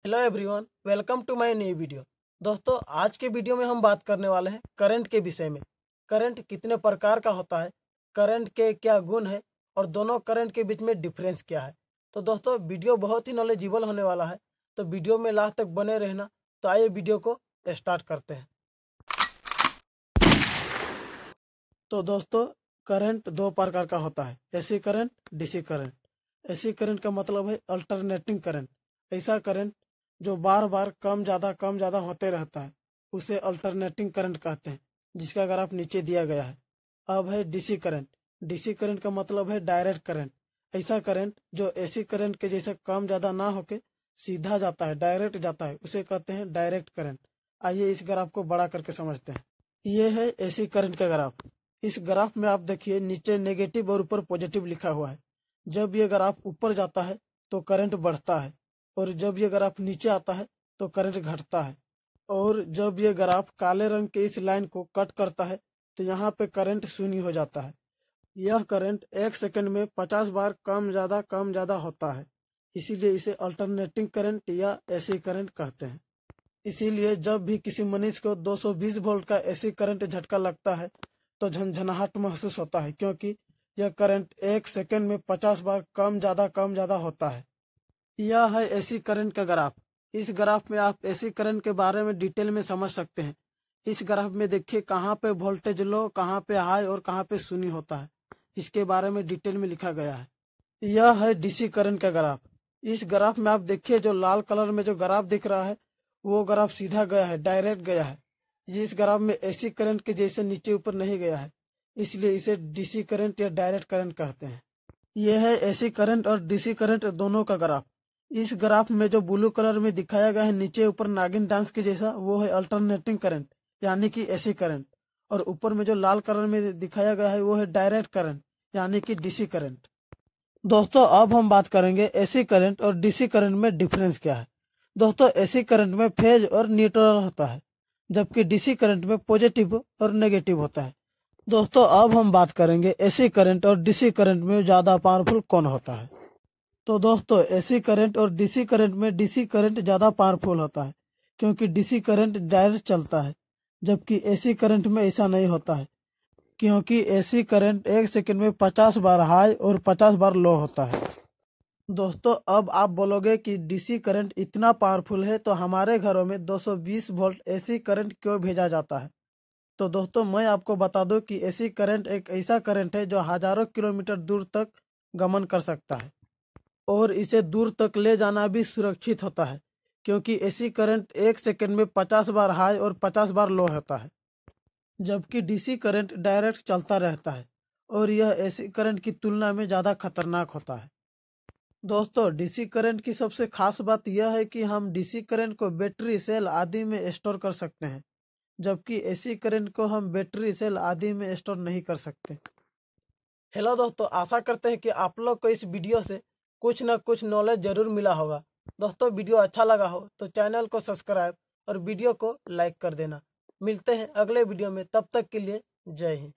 Hello everyone, welcome to my new video. दोस्तों, आज के वीडियो में हम बात करने वाले हैं करंट के विषय में। करंट कितने प्रकार का होता है, करंट के क्या गुण है और दोनों करंट के बीच में डिफरेंस क्या है। तो दोस्तों, वीडियो बहुत ही नॉलेजेबल होने वाला है, तो वीडियो में लास्ट तक बने रहना। तो आइए वीडियो को स्टार्ट करते हैं। तो दोस्तों, करंट दो प्रकार का होता है, AC current, DC current. AC current का मतलब है अल्टरनेटिंग करंट। ऐसा करंट जो बार बार कम ज़्यादा होते रहता है, उसे अल्टरनेटिंग करंट कहते हैं, जिसका ग्राफ नीचे दिया गया है। अब है डीसी करंट। डीसी करंट का मतलब है डायरेक्ट करंट। ऐसा करंट जो एसी करंट के जैसा कम ज़्यादा ना होके सीधा जाता है, डायरेक्ट जाता है, उसे कहते हैं डायरेक्ट करंट। आइए इस ग्राफ को बड़ा करके समझते हैं। ये है एसी करंट का ग्राफ। इस ग्राफ में आप देखिए, नीचे नेगेटिव और ऊपर पॉजिटिव लिखा हुआ है। जब ये ग्राफ ऊपर जाता है तो करंट बढ़ता है, और जब ये ग्राफ नीचे आता है तो करंट घटता है। और जब ये ग्राफ काले रंग के इस लाइन को कट करता है तो यहाँ पे करंट शून्य हो जाता है। यह करंट 1 सेकंड में 50 बार कम ज्यादा होता है, इसीलिए इसे अल्टरनेटिंग करंट या एसी करंट कहते हैं। इसीलिए जब भी किसी मनुष्य को 220 वोल्ट का एसी करंट झटका लगता है तो झनझनाहट महसूस होता है, क्योंकि यह करंट 1 सेकंड में 50 बार कम ज्यादा होता है। यह है एसी करंट का ग्राफ। इस ग्राफ में आप एसी करंट के बारे में डिटेल में समझ सकते हैं। इस ग्राफ में देखिए कहाँ पे वोल्टेज लो, कहाँ पे हाई और कहाँ पे शून्य होता है, इसके बारे में डिटेल में लिखा गया है। यह है डीसी करंट का ग्राफ। इस ग्राफ में आप देखिए, जो लाल कलर में जो ग्राफ दिख रहा है वो ग्राफ सीधा गया है, डायरेक्ट गया है। ये इस ग्राफ में एसी करंट के जैसे नीचे ऊपर नहीं गया है, इसलिए इसे डीसी करंट या डायरेक्ट करंट कहते हैं। यह है एसी करंट और डीसी करंट दोनों का ग्राफ। इस ग्राफ में जो ब्लू कलर में दिखाया गया है नीचे ऊपर नागिन डांस के जैसा, वो है अल्टरनेटिंग करंट यानी कि एसी करंट। और ऊपर में जो लाल कलर में दिखाया गया है वो है डायरेक्ट करंट यानी कि डीसी करंट। दोस्तों, अब हम बात करेंगे एसी करंट और डीसी करंट में डिफरेंस क्या है। दोस्तों, एसी करंट में फेज और न्यूट्रल होता है, जबकि डीसी करंट में पॉजिटिव और नेगेटिव होता है। दोस्तों, अब हम बात करेंगे एसी करंट और डीसी करंट में ज़्यादा पावरफुल कौन होता है। तो दोस्तों, एसी करंट और डीसी करंट में डीसी करंट ज़्यादा पावरफुल होता है, क्योंकि डीसी करंट डायरेक्ट चलता है, जबकि एसी करंट में ऐसा नहीं होता है, क्योंकि एसी करंट 1 सेकंड में 50 बार हाई और 50 बार लो होता है। दोस्तों, अब आप बोलोगे कि डीसी करंट इतना पावरफुल है तो हमारे घरों में 220 वोल्ट एसी करंट क्यों भेजा जाता है। तो दोस्तों, मैं आपको बता दूं कि एसी करंट एक ऐसा करंट है जो हजारों किलोमीटर दूर तक गमन कर सकता है, और इसे दूर तक ले जाना भी सुरक्षित होता है, क्योंकि एसी करंट 1 सेकंड में 50 बार हाई और 50 बार लो होता है, जबकि डीसी करंट डायरेक्ट चलता रहता है, और यह एसी करंट की तुलना में ज़्यादा खतरनाक होता है। दोस्तों, डीसी करंट की सबसे खास बात यह है कि हम डीसी करंट को बैटरी सेल आदि में स्टोर कर सकते हैं, जबकि एसी करंट को हम बैटरी सेल आदि में स्टोर नहीं कर सकते। हेलो दोस्तों, आशा करते हैं कि आप लोग को इस वीडियो से कुछ न कुछ नॉलेज जरूर मिला होगा। दोस्तों, वीडियो अच्छा लगा हो तो चैनल को सब्सक्राइब और वीडियो को लाइक कर देना। मिलते हैं अगले वीडियो में, तब तक के लिए जय हिंद।